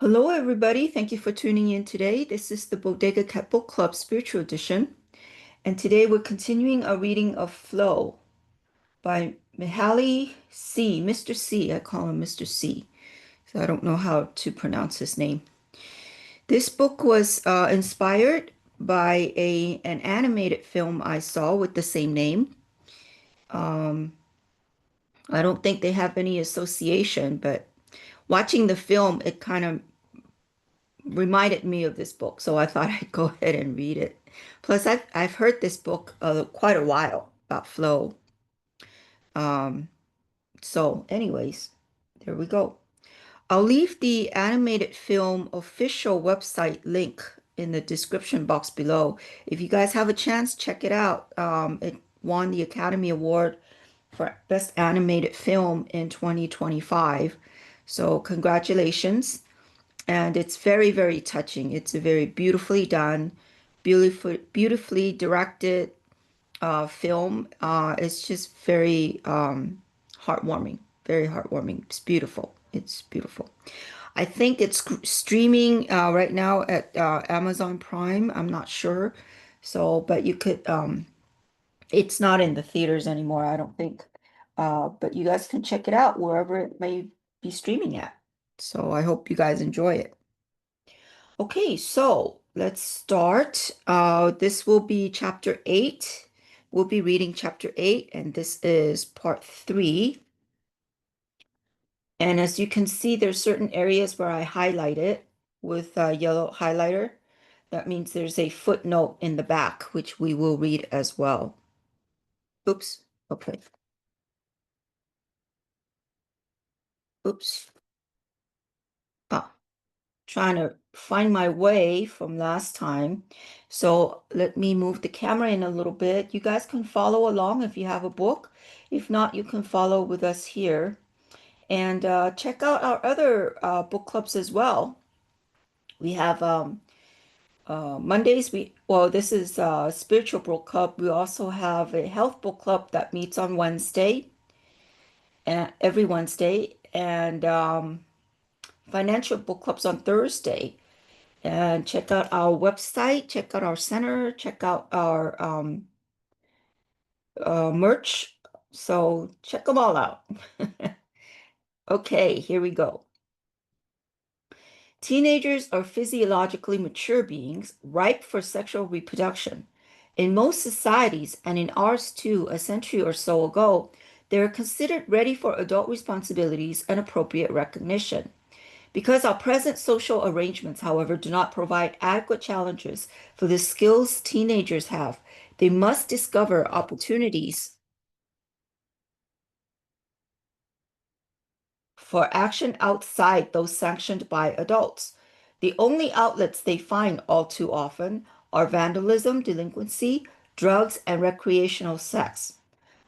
Hello, everybody. Thank you for tuning in today. This is the Bodega Cat Book Club Spiritual Edition. And today we're continuing our reading of Flow by Mihaly C. Mr. C. I call him Mr. C. So I don't know how to pronounce his name. This book was inspired by an animated film I saw with the same name. Um, I don't think they have any association, but watching the film, it kind of reminded me of this book, so I thought I'd go ahead and read it. Plus, I've heard this book quite a while about flow. Um, so, anyways, there we go. I'll leave the animated film official website link in the description box below. If you guys have a chance, check it out. It won the Academy Award for Best Animated Film in 2025. So, congratulations. And it's very, very touching. It's a very beautifully done, beautifully directed film. It's just very heartwarming, very heartwarming. It's beautiful. It's beautiful. I think it's streaming right now at Amazon Prime. I'm not sure. So, but you could, it's not in the theaters anymore, I don't think. But you guys can check it out wherever it may be streaming at. So I hope you guys enjoy it. Okay, so let's start. This will be chapter 8. We'll be reading chapter 8, and this is part 3. And as you can see, there's certain areas where I highlight it with a yellow highlighter. That means there's a footnote in the back, which we will read as well. Oops. Okay. Oops. Ah. Trying to find my way from last time. So let me move the camera in a little bit. You guys can follow along if you have a book. If not, you can follow with us here. And check out our other book clubs as well. We have Mondays, this is Spiritual Book Club. We also have a health book club that meets on Wednesday, every Wednesday, and financial book clubs on Thursday. And check out our website, check out our center, check out our merch. So check them all out. Okay, here we go. Teenagers are physiologically mature beings ripe for sexual reproduction. In most societies, and in ours too, a century or so ago, they are considered ready for adult responsibilities and appropriate recognition. Because our present social arrangements, however, do not provide adequate challenges for the skills teenagers have, they must discover opportunities for action outside those sanctioned by adults. The only outlets they find all too often are vandalism, delinquency, drugs, and recreational sex.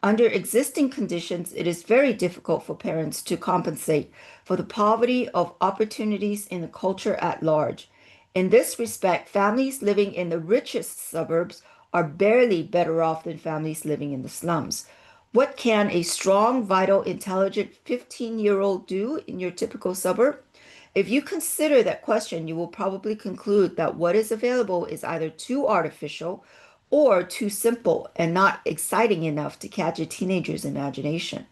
Under existing conditions, it is very difficult for parents to compensate for the poverty of opportunities in the culture at large. In this respect, families living in the richest suburbs are barely better off than families living in the slums. What can a strong, vital, intelligent 15-year-old do in your typical suburb? If you consider that question, you will probably conclude that what is available is either too artificial or too simple and not exciting enough to catch a teenager's imagination.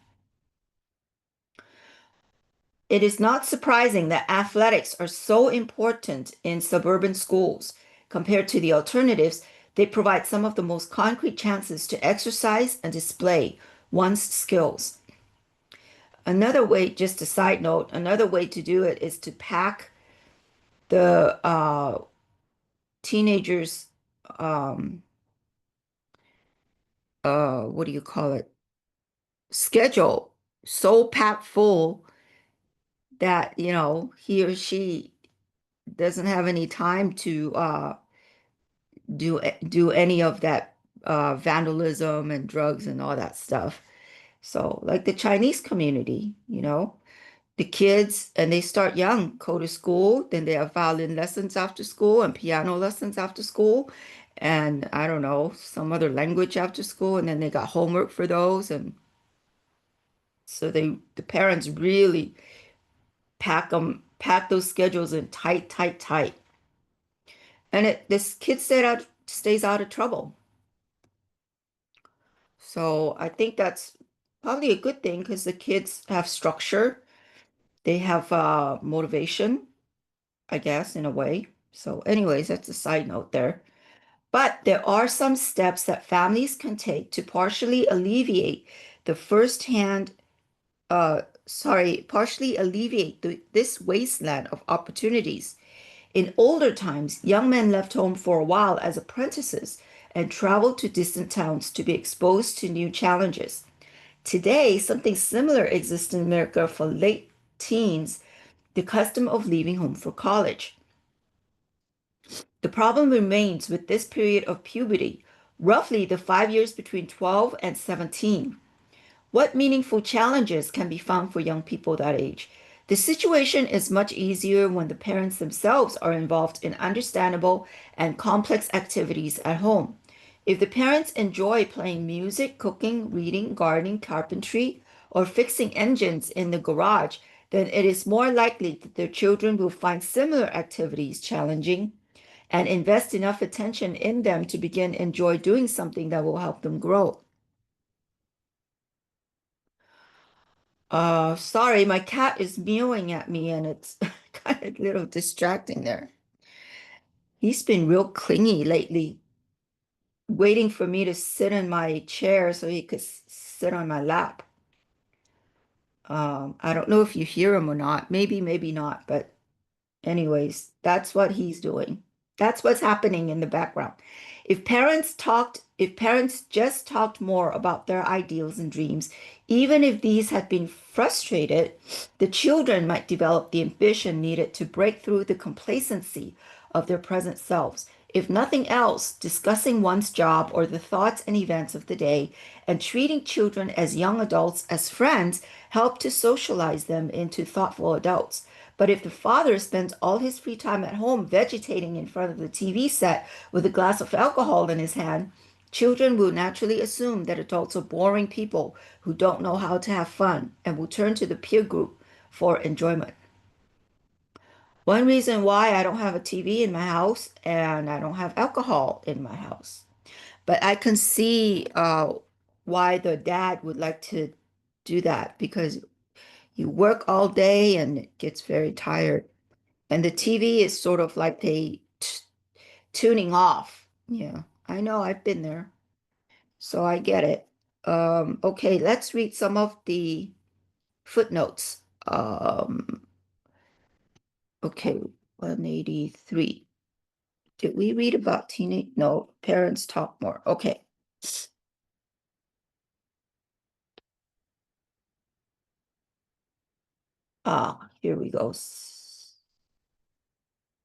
It is not surprising that athletics are so important in suburban schools. Compared to the alternatives, they provide some of the most concrete chances to exercise and display one's skills. Another way, just a side note, another way to do it is to pack the teenagers, um, what do you call it, schedule so packed full that, he or she doesn't have any time to do any of that vandalism and drugs and all that stuff. So, like the Chinese community, the kids, and they start young, go to school, then they have violin lessons after school and piano lessons after school, and I don't know, some other language after school, and then they got homework for those, and so the parents really pack them pack those schedules in tight, tight, tight. And this kid stays out of trouble. So I think that's probably a good thing because the kids have structure. They have motivation, I guess, in a way. So, anyways, that's a side note there. But there are some steps that families can take to partially alleviate the firsthand, partially alleviate this wasteland of opportunities. In older times, young men left home for a while as apprentices and traveled to distant towns to be exposed to new challenges. Today, something similar exists in America for late teens, the custom of leaving home for college. The problem remains with this period of puberty, roughly the 5 years between 12 and 17. What meaningful challenges can be found for young people that age? The situation is much easier when the parents themselves are involved in understandable and complex activities at home. If the parents enjoy playing music, cooking, reading, gardening, carpentry, or fixing engines in the garage, then it is more likely that their children will find similar activities challenging and invest enough attention in them to begin enjoy doing something that will help them grow. Sorry, my cat is mewing at me and it's kind of a little distracting there. He's been real clingy lately, waiting for me to sit in my chair so he could sit on my lap. I don't know if you hear him or not. Maybe, maybe not, but anyways, that's what he's doing. That's what's happening in the background. If parents just talked more about their ideals and dreams, even if these had been frustrated, the children might develop the ambition needed to break through the complacency of their present selves. If nothing else, discussing one's job or the thoughts and events of the day and treating children as young adults as friends help to socialize them into thoughtful adults. But if the father spends all his free time at home vegetating in front of the TV set with a glass of alcohol in his hand, children will naturally assume that adults are boring people who don't know how to have fun and will turn to the peer group for enjoyment. One reason why I don't have a TV in my house and I don't have alcohol in my house. But I can see why the dad would like to do that because you work all day and it gets very tired. And the TV is sort of like tuning off. Yeah, I know I've been there. So I get it. Okay, let's read some of the footnotes. Okay, 183. Did we read about teenage? No, parents talk more. Okay. Here we go.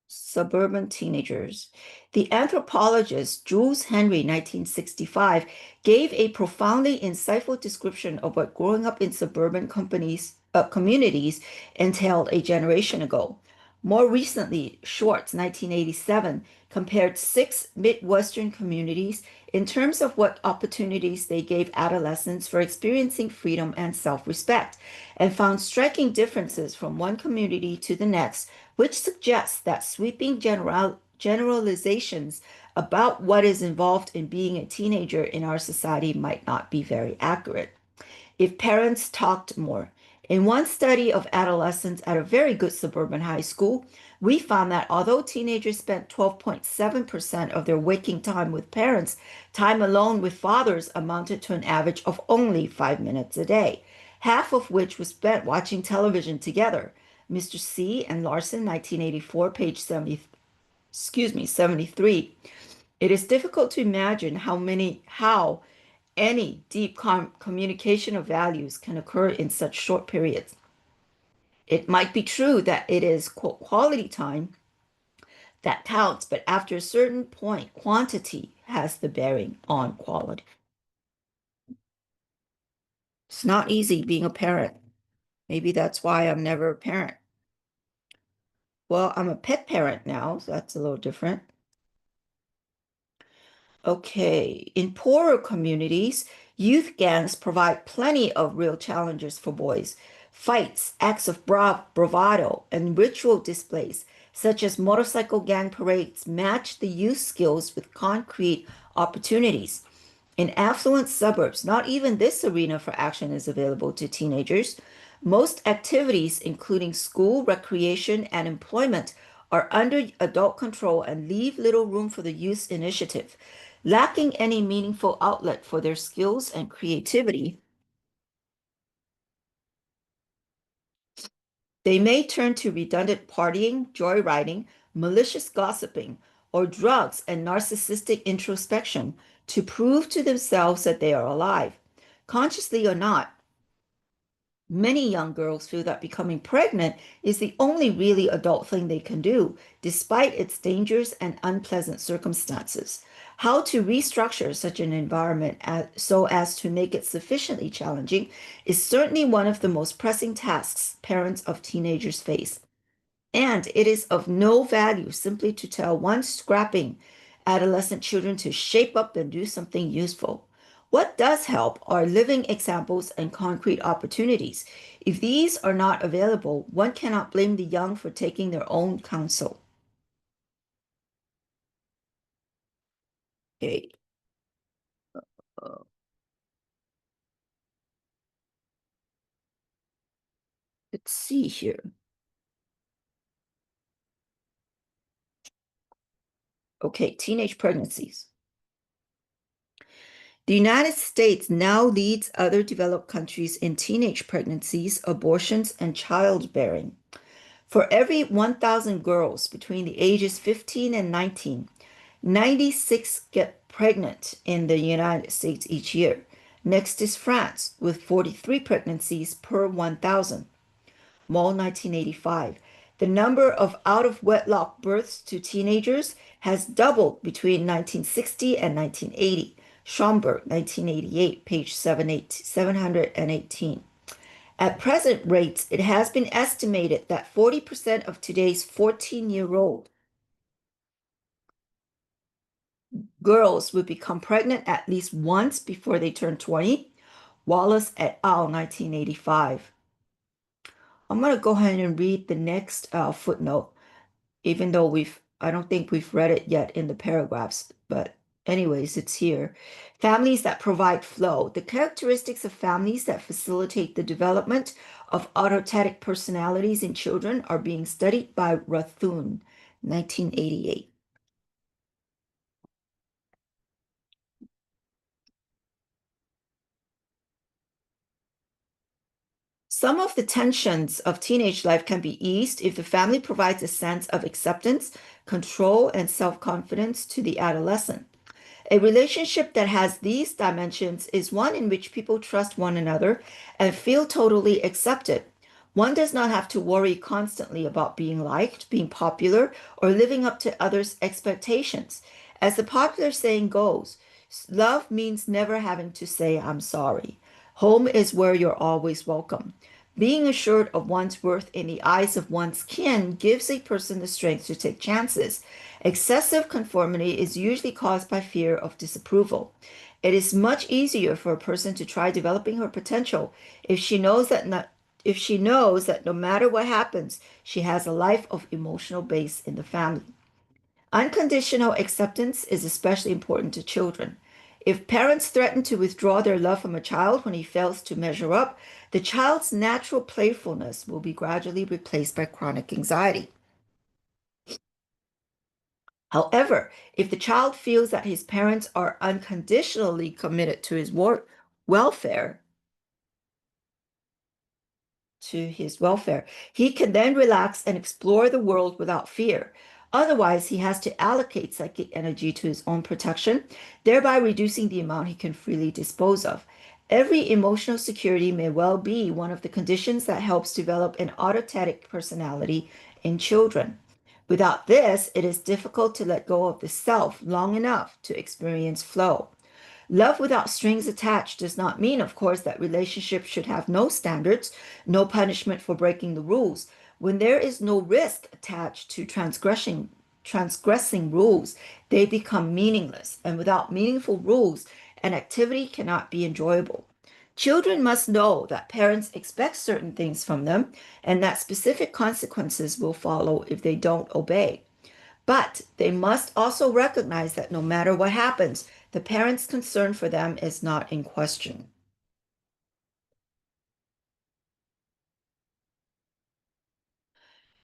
Suburban teenagers. The anthropologist Jules Henry, 1965, gave a profoundly insightful description of what growing up in suburban communities entailed a generation ago. More recently, Schwartz, 1987, compared six Midwestern communities in terms of what opportunities they gave adolescents for experiencing freedom and self-respect, and found striking differences from one community to the next, which suggests that sweeping generalizations about what is involved in being a teenager in our society might not be very accurate. If parents talked more. In one study of adolescents at a very good suburban high school, we found that although teenagers spent 12.7% of their waking time with parents, time alone with fathers amounted to an average of only 5 minutes a day, half of which was spent watching television together. Mr. C. and Larson, 1984, page 73. It is difficult to imagine how any deep communication of values can occur in such short periods. It might be true that it is quality time that counts, but after a certain point, quantity has the bearing on quality. It's not easy being a parent. Maybe that's why I'm never a parent. Well, I'm a pet parent now, so that's a little different. Okay, in poorer communities, youth gangs provide plenty of real challenges for boys. Fights, acts of bravado, and ritual displays, such as motorcycle gang parades, match the youth skills with concrete opportunities. In affluent suburbs, not even this arena for action is available to teenagers. Most activities, including school, recreation, and employment, are under adult control and leave little room for the youth's initiative. Lacking any meaningful outlet for their skills and creativity, they may turn to redundant partying, joyriding, malicious gossiping, or drugs and narcissistic introspection to prove to themselves that they are alive. Consciously or not, many young girls feel that becoming pregnant is the only really adult thing they can do, despite its dangers and unpleasant circumstances. How to restructure such an environment so as to make it sufficiently challenging is certainly one of the most pressing tasks parents of teenagers face. And it is of no value simply to tell one scrapping adolescent children to shape up and do something useful. What does help are living examples and concrete opportunities. If these are not available, one cannot blame the young for taking their own counsel. Okay, uh, let's see here. Okay, teenage pregnancies. The United States now leads other developed countries in teenage pregnancies, abortions, and childbearing. For every 1,000 girls between the ages 15 and 19, 96 get pregnant in the United States each year. Next is France with 43 pregnancies per 1,000. Mall 1985. The number of out of wedlock births to teenagers has doubled between 1960 and 1980. Schomburg 1988, page 718. At present rates, it has been estimated that 40% of today's 14-year-old girls would become pregnant at least once before they turn 20. Wallace et al., 1985. I'm going to go ahead and read the next footnote, even though I don't think we've read it yet in the paragraphs, but anyways, it's here. Families that provide flow. The characteristics of families that facilitate the development of autotatic personalities in children are being studied by Rathun, 1988. Some of the tensions of teenage life can be eased if the family provides a sense of acceptance, control, and self-confidence to the adolescent. A relationship that has these dimensions is one in which people trust one another and feel totally accepted. One does not have to worry constantly about being liked, being popular, or living up to others' expectations. As the popular saying goes, love means never having to say, I'm sorry. Home is where you're always welcome. Being assured of one's worth in the eyes of one's kin gives a person the strength to take chances. Excessive conformity is usually caused by fear of disapproval. It is much easier for a person to try developing her potential if she knows that no matter what happens, she has a life of emotional base in the family. Unconditional acceptance is especially important to children. If parents threaten to withdraw their love from a child when he fails to measure up, the child's natural playfulness will be gradually replaced by chronic anxiety. However, if the child feels that his parents are unconditionally committed to welfare, his welfare, he can then relax and explore the world without fear. Otherwise, he has to allocate psychic energy to his own protection, thereby reducing the amount he can freely dispose of. Every emotional security may well be one of the conditions that helps develop an autotatic personality in children. Without this, it is difficult to let go of the self long enough to experience flow. Love without strings attached does not mean, of course, that relationships should have no standards, no punishment for breaking the rules. When there is no risk attached to transgressing rules, they become meaningless. And without meaningful rules, an activity cannot be enjoyable. Children must know that parents expect certain things from them and that specific consequences will follow if they don't obey. But they must also recognize that no matter what happens, the parent's concern for them is not in question.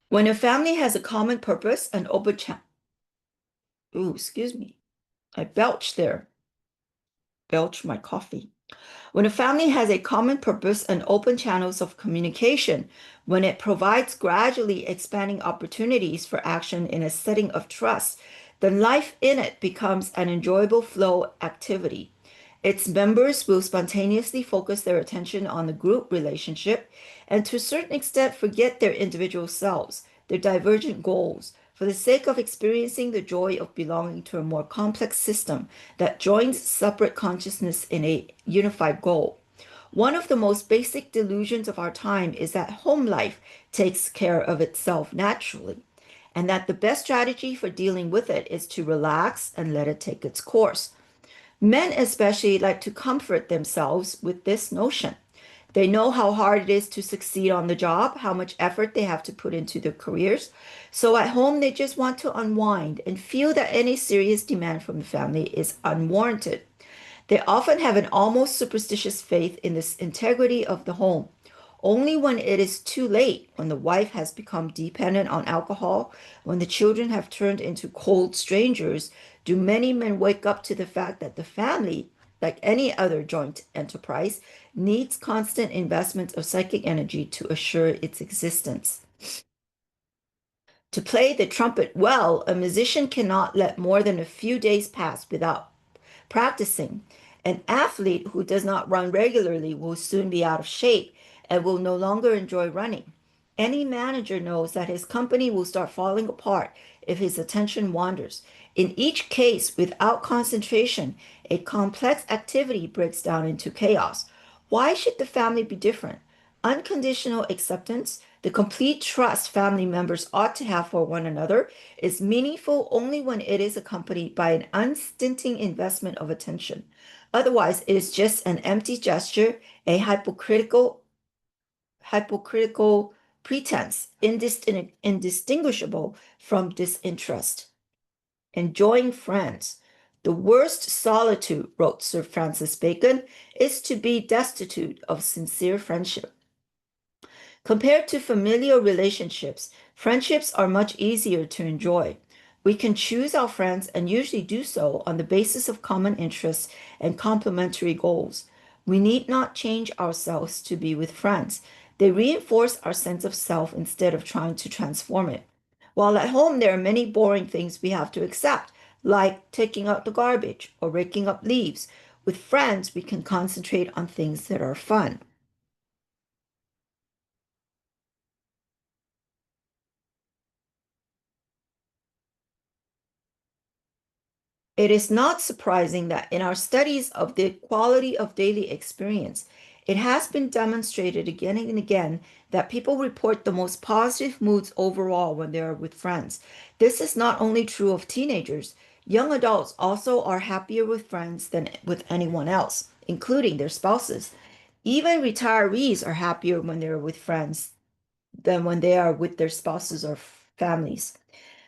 When a family has a common purpose and open ooh, excuse me, I belched there, belched my coffee. When a family has a common purpose and open channels of communication, when it provides gradually expanding opportunities for action in a setting of trust, then life in it becomes an enjoyable flow activity. Its members will spontaneously focus their attention on the group relationship and to a certain extent forget their individual selves, their divergent goals, for the sake of experiencing the joy of belonging to a more complex system that joins separate consciousness in a unified goal. One of the most basic delusions of our time is that home life takes care of itself naturally, and that the best strategy for dealing with it is to relax and let it take its course. Men especially like to comfort themselves with this notion. They know how hard it is to succeed on the job, how much effort they have to put into their careers. So at home, they just want to unwind and feel that any serious demand from the family is unwarranted. They often have an almost superstitious faith in this integrity of the home. Only when it is too late, when the wife has become dependent on alcohol, when the children have turned into cold strangers, do many men wake up to the fact that the family, like any other joint enterprise, needs constant investment of psychic energy to assure its existence. To play the trumpet well, a musician cannot let more than a few days pass without practicing. An athlete who does not run regularly will soon be out of shape and will no longer enjoy running. Any manager knows that his company will start falling apart if his attention wanders. In each case, without concentration, a complex activity breaks down into chaos. Why should the family be different? Unconditional acceptance, the complete trust family members ought to have for one another, is meaningful only when it is accompanied by an unstinting investment of attention. Otherwise, it is just an empty gesture, a hypocritical pretense, indistinguishable from disinterest. Enjoying friends. The worst solitude, wrote Sir Francis Bacon, is to be destitute of sincere friendship. Compared to familial relationships, friendships are much easier to enjoy. We can choose our friends and usually do so on the basis of common interests and complementary goals. We need not change ourselves to be with friends. They reinforce our sense of self instead of trying to transform it. While at home, there are many boring things we have to accept, like taking out the garbage or raking up leaves. With friends, we can concentrate on things that are fun. It is not surprising that in our studies of the quality of daily experience, it has been demonstrated again and again that people report the most positive moods overall when they are with friends. This is not only true of teenagers, young adults also are happier with friends than with anyone else, including their spouses. Even retirees are happier when they're with friends than when they are with their spouses or families.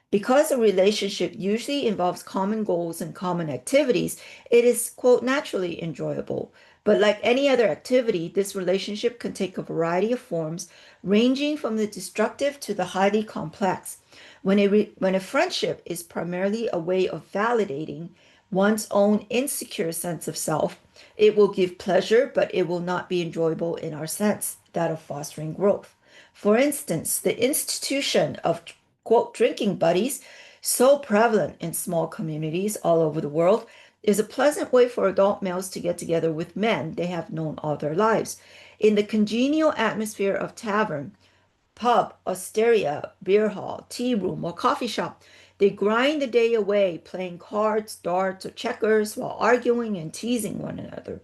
Because a relationship usually involves common goals and common activities, it is, quote, naturally enjoyable. But like any other activity, this relationship can take a variety of forms, ranging from the destructive to the highly complex. When a friendship is primarily a way of validating one's own insecure sense of self, it will give pleasure, but it will not be enjoyable in our sense, that of fostering growth. For instance, the institution of quote drinking buddies, so prevalent in small communities all over the world, is a pleasant way for adult males to get together with men they have known all their lives. In the congenial atmosphere of tavern, pub, osteria, beer hall, tea room, or coffee shop, they grind the day away playing cards, darts, or checkers while arguing and teasing one another.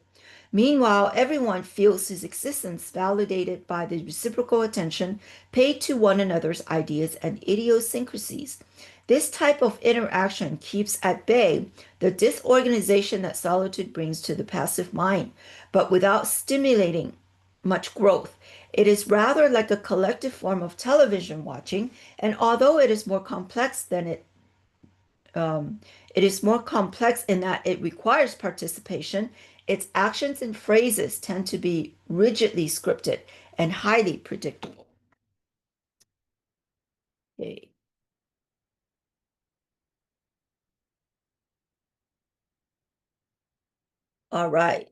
Meanwhile, everyone feels his existence validated by the reciprocal attention paid to one another's ideas and idiosyncrasies. This type of interaction keeps at bay the disorganization that solitude brings to the passive mind, but without stimulating much growth. It is rather like a collective form of television watching, and although it is more complex in that it requires participation. Its actions and phrases tend to be rigidly scripted and highly predictable. Okay. All right.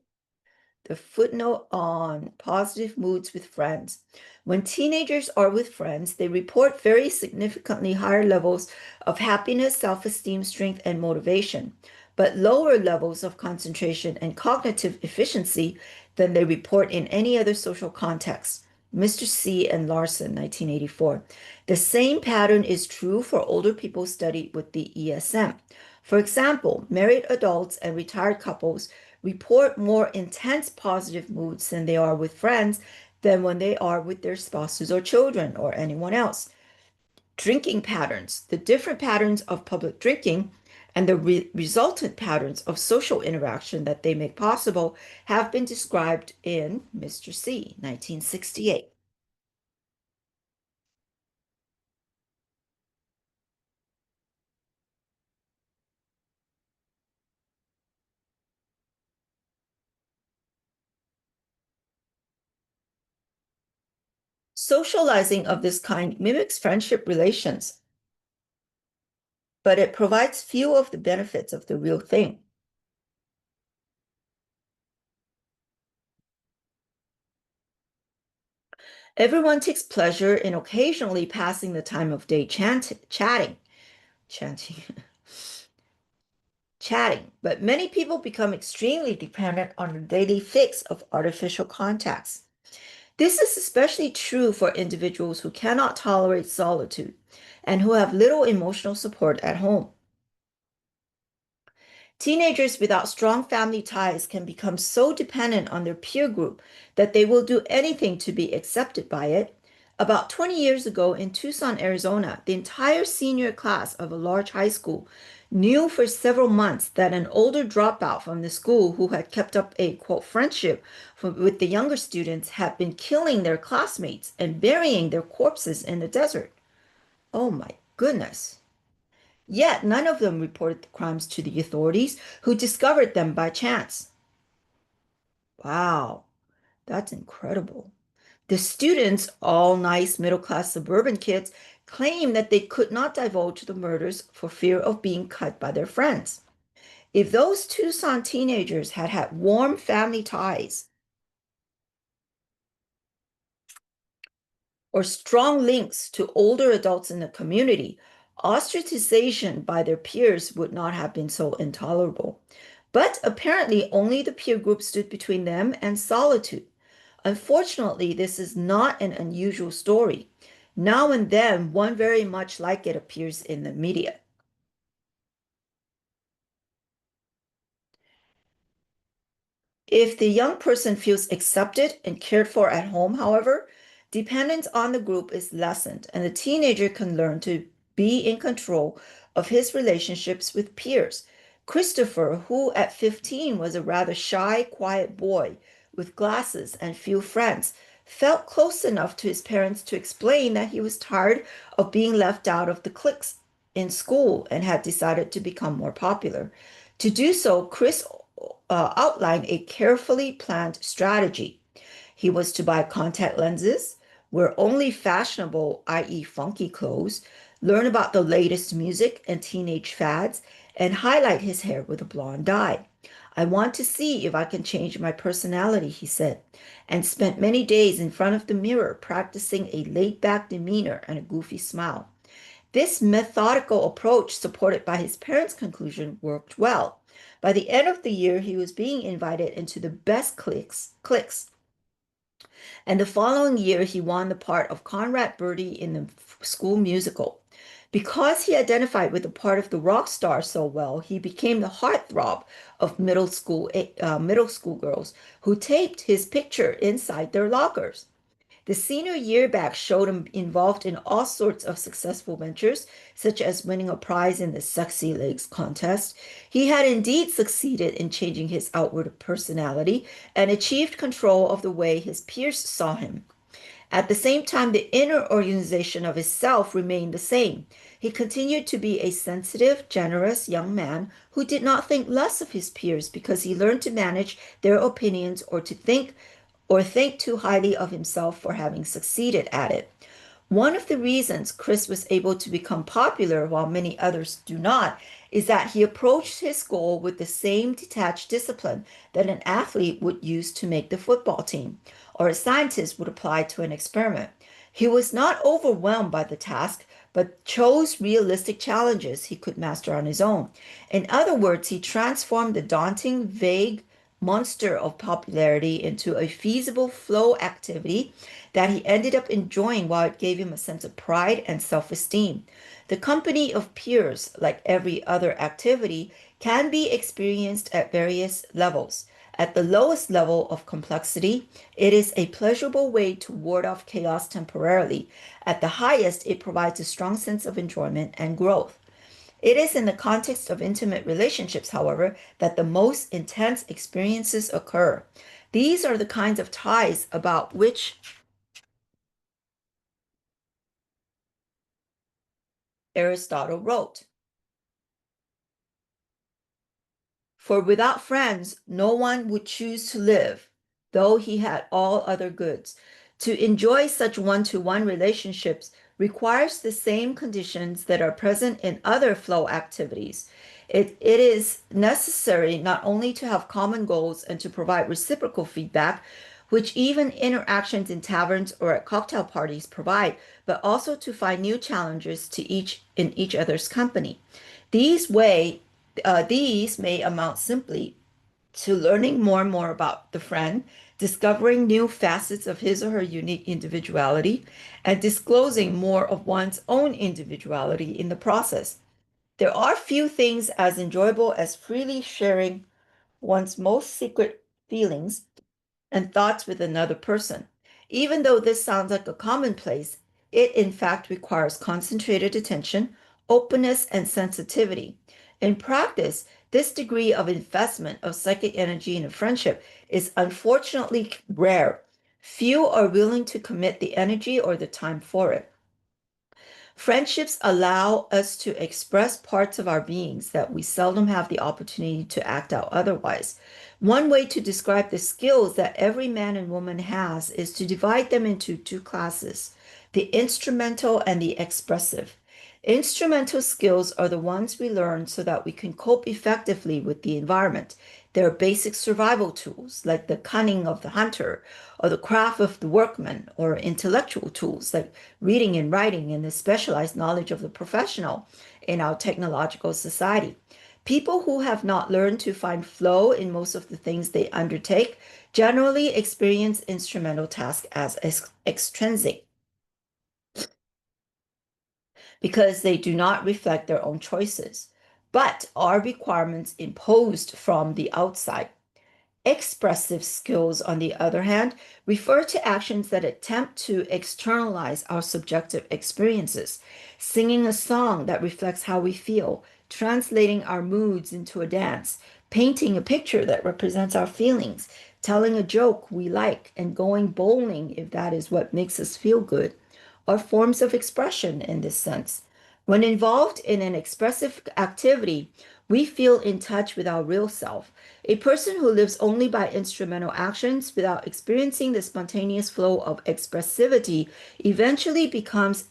The footnote on positive moods with friends. When teenagers are with friends, they report very significantly higher levels of happiness, self-esteem, strength, and motivation, but lower levels of concentration and cognitive efficiency than they report in any other social context. Mr. C. and Larson, 1984. The same pattern is true for older people studied with the ESM. For example, married adults and retired couples report more intense positive moods than they are with friends than when they are with their spouses or children or anyone else. Drinking patterns, the different patterns of public drinking and the resultant patterns of social interaction that they make possible have been described in Mr. C, 1968. Socializing of this kind mimics friendship relations, but it provides few of the benefits of the real thing. Everyone takes pleasure in occasionally passing the time of day chanting, chatting, but many people become extremely dependent on the daily fix of artificial contacts. This is especially true for individuals who cannot tolerate solitude and who have little emotional support at home. Teenagers without strong family ties can become so dependent on their peer group that they will do anything to be accepted by it. About 20 years ago in Tucson, Arizona, the entire senior class of a large high school knew for several months that an older dropout from the school who had kept up a quote friendship with the younger students had been killing their classmates and burying their corpses in the desert. Oh my goodness. Yet none of them reported the crimes to the authorities, who discovered them by chance. Wow, that's incredible. The students, all nice middle class suburban kids, claim that they could not divulge the murders for fear of being cut by their friends. If those Tucson teenagers had had warm family ties, or strong links to older adults in the community, ostracization by their peers would not have been so intolerable. But apparently, only the peer group stood between them and solitude. Unfortunately, this is not an unusual story. Now and then, one very much like it appears in the media. If the young person feels accepted and cared for at home, however, dependence on the group is lessened, and the teenager can learn to be in control of his relationships with peers. Christopher, who at 15 was a rather shy, quiet boy with glasses and few friends, felt close enough to his parents to explain that he was tired of being left out of the cliques in school and had decided to become more popular. To do so, Chris outlined a carefully planned strategy. He was to buy contact lenses, wear only fashionable, i.e., funky clothes, learn about the latest music and teenage fads, and highlight his hair with a blonde dye. I want to see if I can change my personality, he said, and spent many days in front of the mirror practicing a laid back demeanor and a goofy smile. This methodical approach, supported by his parents' conclusion, worked well. By the end of the year, he was being invited into the best cliques, and the following year, he won the part of Conrad Birdie in the school musical. Because he identified with the part of the rock star so well, he became the heartthrob of middle school girls who taped his picture inside their lockers. The senior year back showed him involved in all sorts of successful ventures, such as winning a prize in the Sexy Legs contest. He had indeed succeeded in changing his outward personality and achieved control of the way his peers saw him. At the same time, the inner organization of his self remained the same. He continued to be a sensitive, generous young man who did not think less of his peers because he learned to manage their opinions or think too highly of himself for having succeeded at it. One of the reasons Chris was able to become popular while many others do not is that he approached his goal with the same detached discipline that an athlete would use to make the football team or a scientist would apply to an experiment. He was not overwhelmed by the task, but chose realistic challenges he could master on his own. In other words, he transformed the daunting, vague monster of popularity into a feasible flow activity that he ended up enjoying while it gave him a sense of pride and self-esteem. The company of peers, like every other activity, can be experienced at various levels. At the lowest level of complexity, it is a pleasurable way to ward off chaos temporarily. At the highest, it provides a strong sense of enjoyment and growth. It is in the context of intimate relationships, however, that the most intense experiences occur. These are the kinds of ties about which Aristotle wrote. For without friends, no one would choose to live, though he had all other goods. To enjoy such one-to-one relationships requires the same conditions that are present in other flow activities. It is necessary not only to have common goals and to provide reciprocal feedback, which even interactions in taverns or at cocktail parties provide, but also to find new challenges in each other's company. These way these may amount simply to learning more and more about the friend, discovering new facets of his or her unique individuality, and disclosing more of one's own individuality in the process. There are few things as enjoyable as freely sharing one's most secret feelings and thoughts with another person. Even though this sounds like a commonplace, it in fact requires concentrated attention, openness, and sensitivity. In practice, this degree of investment of psychic energy in a friendship is unfortunately rare. Few are willing to commit the energy or the time for it. Friendships allow us to express parts of our beings that we seldom have the opportunity to act out otherwise. One way to describe the skills that every man and woman has is to divide them into two classes, the instrumental and the expressive. Instrumental skills are the ones we learn so that we can cope effectively with the environment. They're basic survival tools like the cunning of the hunter or the craft of the workman, or intellectual tools like reading and writing and the specialized knowledge of the professional in our technological society. People who have not learned to find flow in most of the things they undertake generally experience instrumental tasks as extrinsic because they do not reflect their own choices, but are requirements imposed from the outside. Expressive skills, on the other hand, refer to actions that attempt to externalize our subjective experiences, singing a song that reflects how we feel, translating our moods into a dance, painting a picture that represents our feelings, telling a joke we like, and going bowling if that is what makes us feel good, are forms of expression in this sense. When involved in an expressive activity, we feel in touch with our real self. A person who lives only by instrumental actions without experiencing the spontaneous flow of expressivity eventually becomes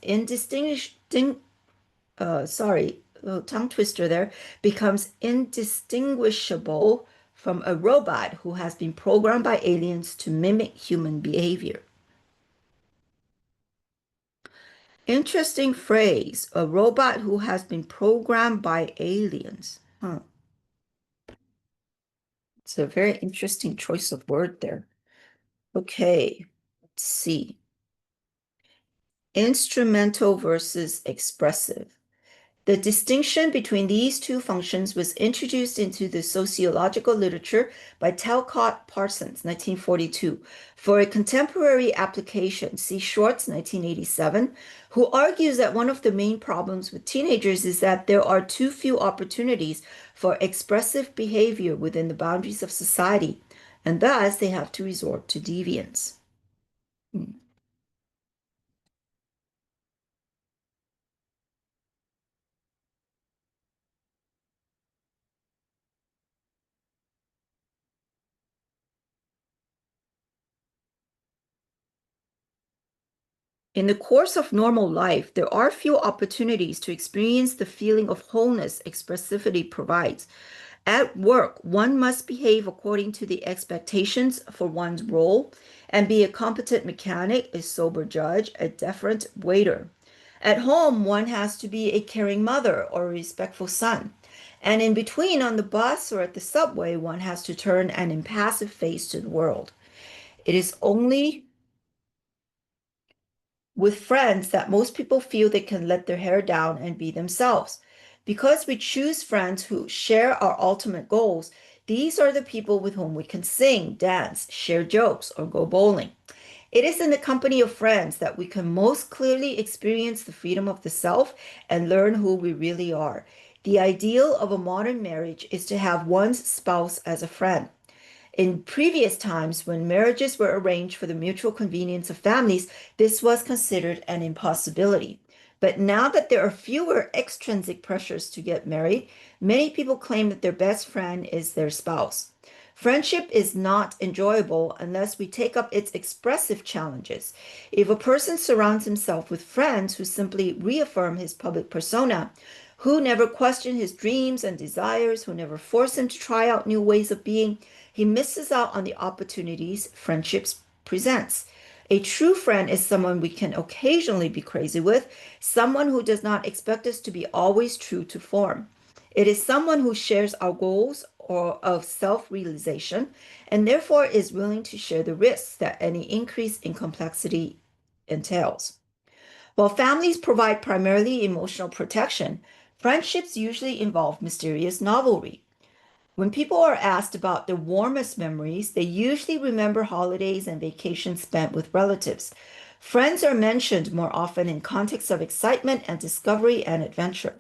tongue twister there, becomes indistinguishable from a robot who has been programmed by aliens to mimic human behavior. Interesting phrase, a robot who has been programmed by aliens. Huh. It's a very interesting choice of word there. Okay, let's see. Instrumental versus expressive. The distinction between these two functions was introduced into the sociological literature by Talcott Parsons, 1942. For a contemporary application, see Schwartz, 1987, who argues that one of the main problems with teenagers is that there are too few opportunities for expressive behavior within the boundaries of society, and thus they have to resort to deviance. Hmm. In the course of normal life, there are few opportunities to experience the feeling of wholeness expressivity provides. At work, one must behave according to the expectations for one's role and be a competent mechanic, a sober judge, a deferent waiter. At home, one has to be a caring mother or a respectful son. And in between, on the bus or at the subway, one has to turn an impassive face to the world. It is only with friends that most people feel they can let their hair down and be themselves. Because we choose friends who share our ultimate goals, these are the people with whom we can sing, dance, share jokes, or go bowling. It is in the company of friends that we can most clearly experience the freedom of the self and learn who we really are. The ideal of a modern marriage is to have one's spouse as a friend. In previous times, when marriages were arranged for the mutual convenience of families, this was considered an impossibility. But now that there are fewer extrinsic pressures to get married, many people claim that their best friend is their spouse. Friendship is not enjoyable unless we take up its expressive challenges. If a person surrounds himself with friends who simply reaffirm his public persona, who never question his dreams and desires, who never force him to try out new ways of being, he misses out on the opportunities friendships presents. A true friend is someone we can occasionally be crazy with, someone who does not expect us to be always true to form. It is someone who shares our goals or of self-realization and therefore is willing to share the risks that any increase in complexity entails. While families provide primarily emotional protection, friendships usually involve mysterious novelty. When people are asked about their warmest memories, they usually remember holidays and vacations spent with relatives. Friends are mentioned more often in contexts of excitement and discovery and adventure.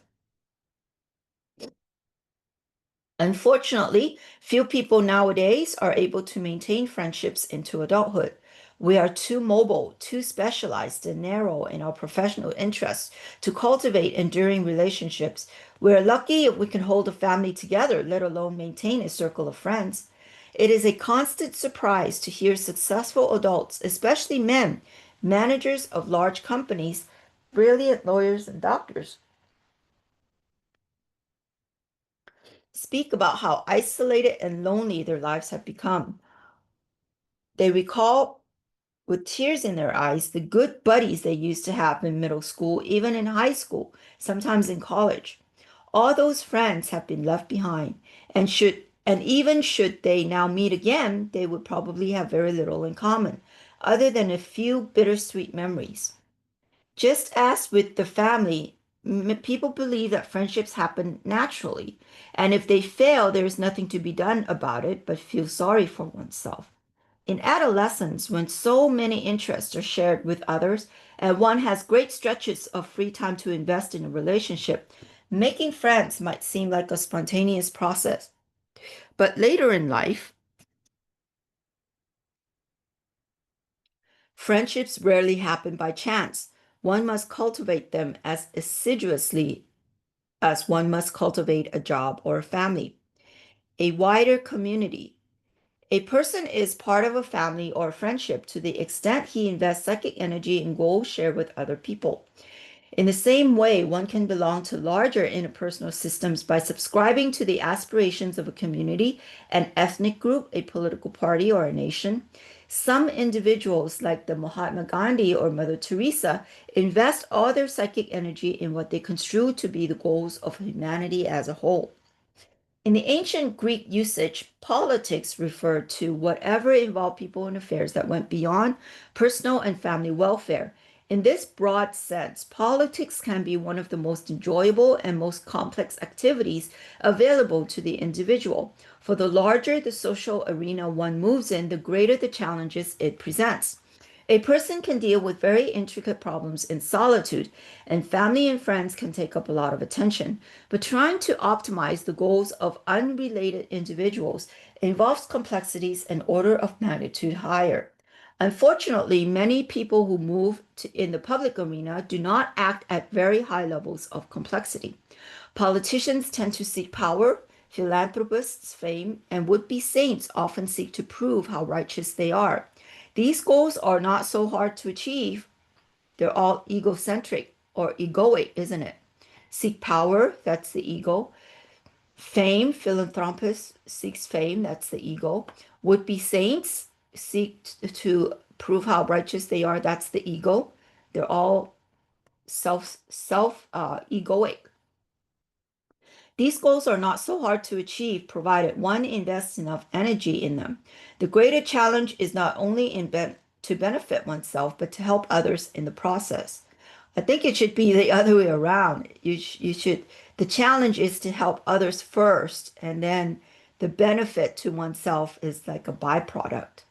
Unfortunately, few people nowadays are able to maintain friendships into adulthood. We are too mobile, too specialized and narrow in our professional interests to cultivate enduring relationships. We're lucky if we can hold a family together, let alone maintain a circle of friends. It is a constant surprise to hear successful adults, especially men, managers of large companies, brilliant lawyers and doctors, speak about how isolated and lonely their lives have become. They recall with tears in their eyes the good buddies they used to have in middle school, even in high school, sometimes in college. All those friends have been left behind, and even should they now meet again, they would probably have very little in common, other than a few bittersweet memories. Just as with the family, people believe that friendships happen naturally, and if they fail, there is nothing to be done about it but feel sorry for oneself. In adolescence, when so many interests are shared with others and one has great stretches of free time to invest in a relationship, making friends might seem like a spontaneous process. But later in life, friendships rarely happen by chance. One must cultivate them as assiduously as one must cultivate a job or a family. A wider community. A person is part of a family or a friendship to the extent he invests psychic energy in goals shared with other people. In the same way, one can belong to larger interpersonal systems by subscribing to the aspirations of a community, an ethnic group, a political party, or a nation. Some individuals, like the Mahatma Gandhi or Mother Teresa, invest all their psychic energy in what they construe to be the goals of humanity as a whole. In the ancient Greek usage, politics referred to whatever involved people and affairs that went beyond personal and family welfare. In this broad sense, politics can be one of the most enjoyable and most complex activities available to the individual. For the larger the social arena one moves in, the greater the challenges it presents. A person can deal with very intricate problems in solitude, and family and friends can take up a lot of attention. But trying to optimize the goals of unrelated individuals involves complexities an order of magnitude higher. Unfortunately, many people who move in the public arena do not act at very high levels of complexity. Politicians tend to seek power, philanthropists, fame, and would be saints often seek to prove how righteous they are. These goals are not so hard to achieve. They're all egocentric or egoic, isn't it? Seek power, that's the ego. Fame, philanthropist seeks fame, that's the ego. Would be saints seek to prove how righteous they are, that's the ego. They're all egoic. These goals are not so hard to achieve provided one invests enough energy in them. The greater challenge is not only to benefit oneself, but to help others in the process. I think it should be the other way around. You should, the challenge is to help others first, and then the benefit to oneself is like a byproduct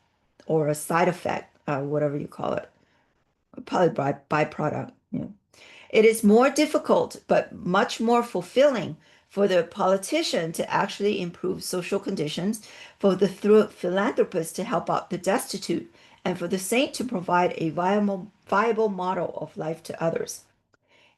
or a side effect, whatever you call it, probably byproduct. Yeah. It is more difficult, but much more fulfilling for the politician to actually improve social conditions, for the philanthropist to help out the destitute, and for the saint to provide a viable model of life to others.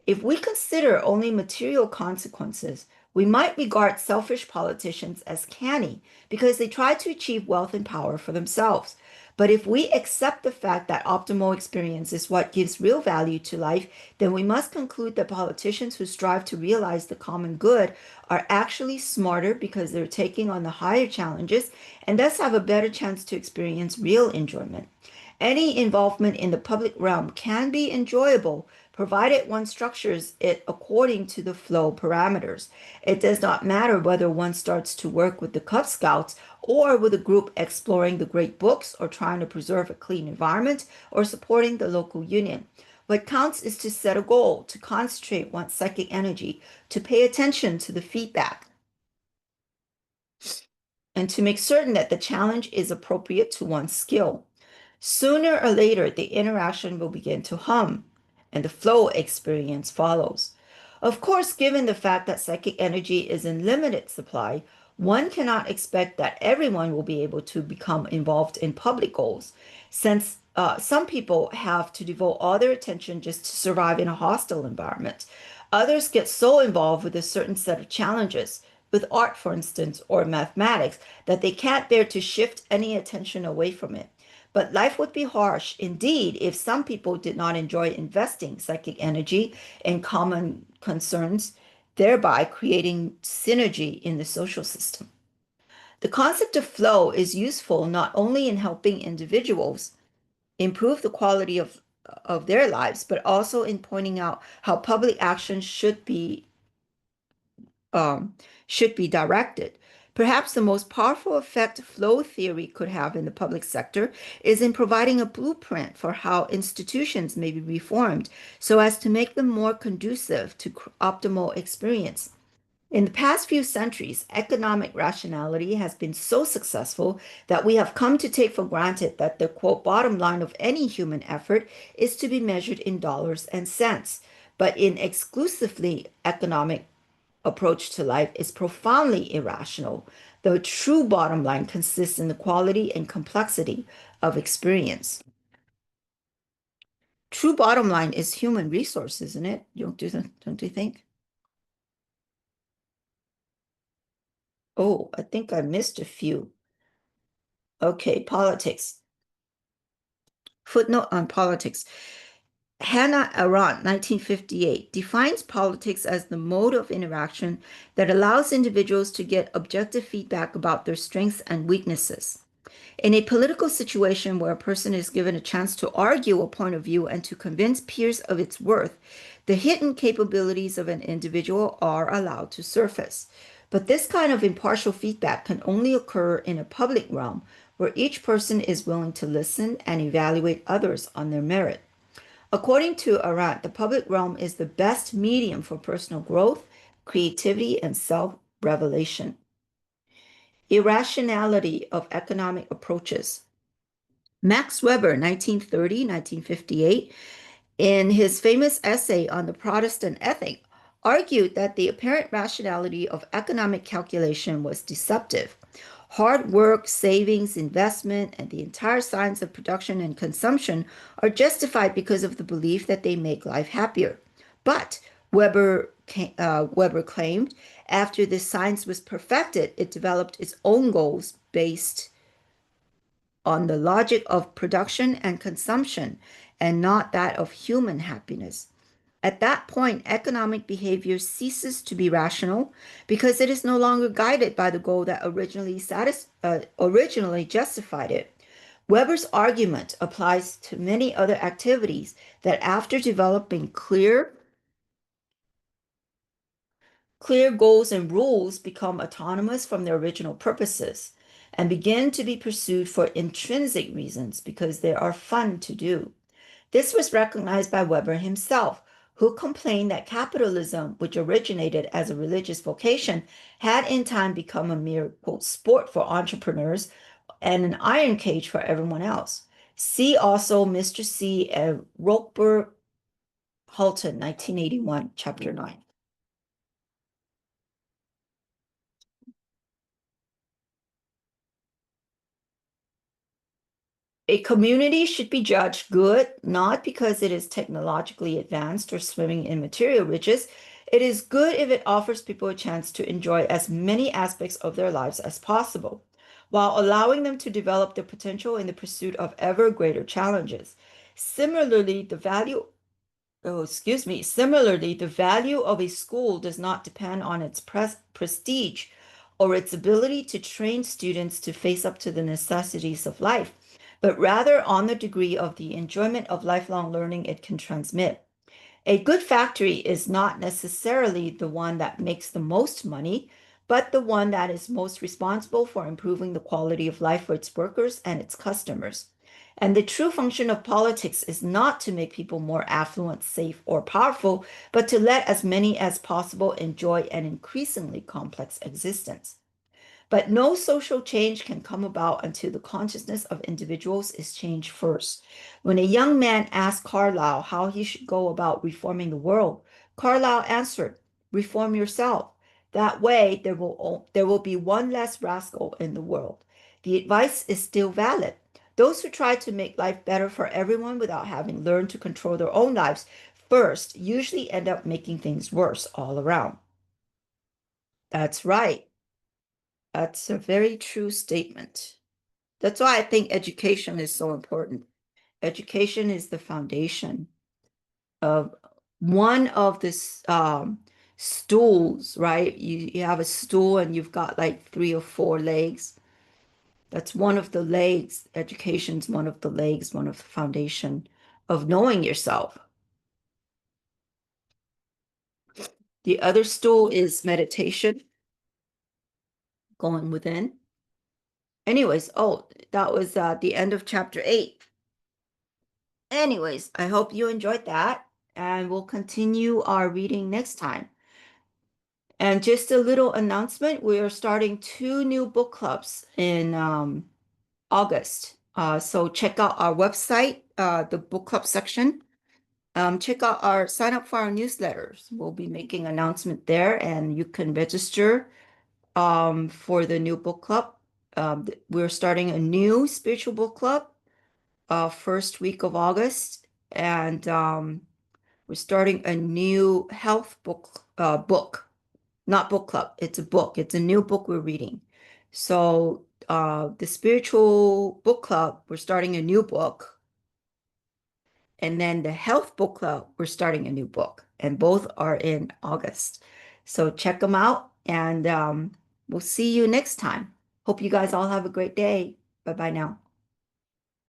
If we consider only material consequences, we might regard selfish politicians as canny because they try to achieve wealth and power for themselves. But if we accept the fact that optimal experience is what gives real value to life, then we must conclude that politicians who strive to realize the common good are actually smarter because they're taking on the higher challenges and thus have a better chance to experience real enjoyment. Any involvement in the public realm can be enjoyable, provided one structures it according to the flow parameters. It does not matter whether one starts to work with the Cub Scouts or with a group exploring the great books or trying to preserve a clean environment or supporting the local union. What counts is to set a goal, to concentrate one's psychic energy, to pay attention to the feedback, and to make certain that the challenge is appropriate to one's skill. Sooner or later, the interaction will begin to hum, and the flow experience follows. Of course, given the fact that psychic energy is in limited supply, one cannot expect that everyone will be able to become involved in public goals, since some people have to devote all their attention just to survive in a hostile environment. Others get so involved with a certain set of challenges, with art, for instance, or mathematics, that they can't bear to shift any attention away from it. But life would be harsh indeed if some people did not enjoy investing psychic energy in common concerns, thereby creating synergy in the social system. The concept of flow is useful not only in helping individuals improve the quality of their lives, but also in pointing out how public action should be directed. Perhaps the most powerful effect flow theory could have in the public sector is in providing a blueprint for how institutions may be reformed so as to make them more conducive to optimal experience. In the past few centuries, economic rationality has been so successful that we have come to take for granted that the quote bottom line of any human effort is to be measured in dollars and cents. But in exclusively economic approach to life is profoundly irrational. The true bottom line consists in the quality and complexity of experience. True bottom line is human resource, isn't it? Don't you think? Oh, I think I missed a few. Okay, politics. Footnote on politics. Hannah Arendt, 1958, defines politics as the mode of interaction that allows individuals to get objective feedback about their strengths and weaknesses. In a political situation where a person is given a chance to argue a point of view and to convince peers of its worth, the hidden capabilities of an individual are allowed to surface. But this kind of impartial feedback can only occur in a public realm where each person is willing to listen and evaluate others on their merit. According to Arendt, the public realm is the best medium for personal growth, creativity, and self-revelation. Irrationality of economic approaches. Max Weber, 1930-1958, in his famous essay on the Protestant ethic, argued that the apparent rationality of economic calculation was deceptive. Hard work, savings, investment, and the entire science of production and consumption are justified because of the belief that they make life happier. But Weber claimed after this science was perfected, it developed its own goals based on the logic of production and consumption and not that of human happiness. At that point, economic behavior ceases to be rational because it is no longer guided by the goal that originally justified it. Weber's argument applies to many other activities that after developing clear goals and rules become autonomous from their original purposes and begin to be pursued for intrinsic reasons because they are fun to do. This was recognized by Weber himself, who complained that capitalism, which originated as a religious vocation, had in time become a mere, quote, sport for entrepreneurs and an iron cage for everyone else. See also Mr. C. and Roper Halton, 1981, Chapter 9. A community should be judged good, not because it is technologically advanced or swimming in material riches. It is good if it offers people a chance to enjoy as many aspects of their lives as possible, while allowing them to develop their potential in the pursuit of ever greater challenges. Similarly, similarly, the value of a school does not depend on its prestige or its ability to train students to face up to the necessities of life, but rather on the degree of the enjoyment of lifelong learning it can transmit. A good factory is not necessarily the one that makes the most money, but the one that is most responsible for improving the quality of life for its workers and its customers. And the true function of politics is not to make people more affluent, safe, or powerful, but to let as many as possible enjoy an increasingly complex existence. But no social change can come about until the consciousness of individuals is changed first. When a young man asked Carlyle how he should go about reforming the world, Carlyle answered, "Reform yourself. That way there will be one less rascal in the world." The advice is still valid. Those who try to make life better for everyone without having learned to control their own lives first usually end up making things worse all around. That's right. That's a very true statement. That's why I think education is so important. Education is the foundation of one of this stools, right? You have a stool and you've got like 3 or 4 legs. That's one of the legs. Education's one of the legs, one of the foundation of knowing yourself. The other stool is meditation, going within. Anyways, oh, that was the end of chapter 8. Anyways, I hope you enjoyed that, and we'll continue our reading next time. And just a little announcement, we are starting 2 new book clubs in August. So check out our website, the book club section. Sign up for our newsletters. We'll be making announcement there, and you can register for the new book club. We're starting a new spiritual book club first week of August, and we're starting a new health book, not book club. It's a book. It's a new book we're reading. So the spiritual book club, we're starting a new book. And then the health book club, we're starting a new book. And both are in August. So check them out, and we'll see you next time. Hope you guys all have a great day. Bye-bye now.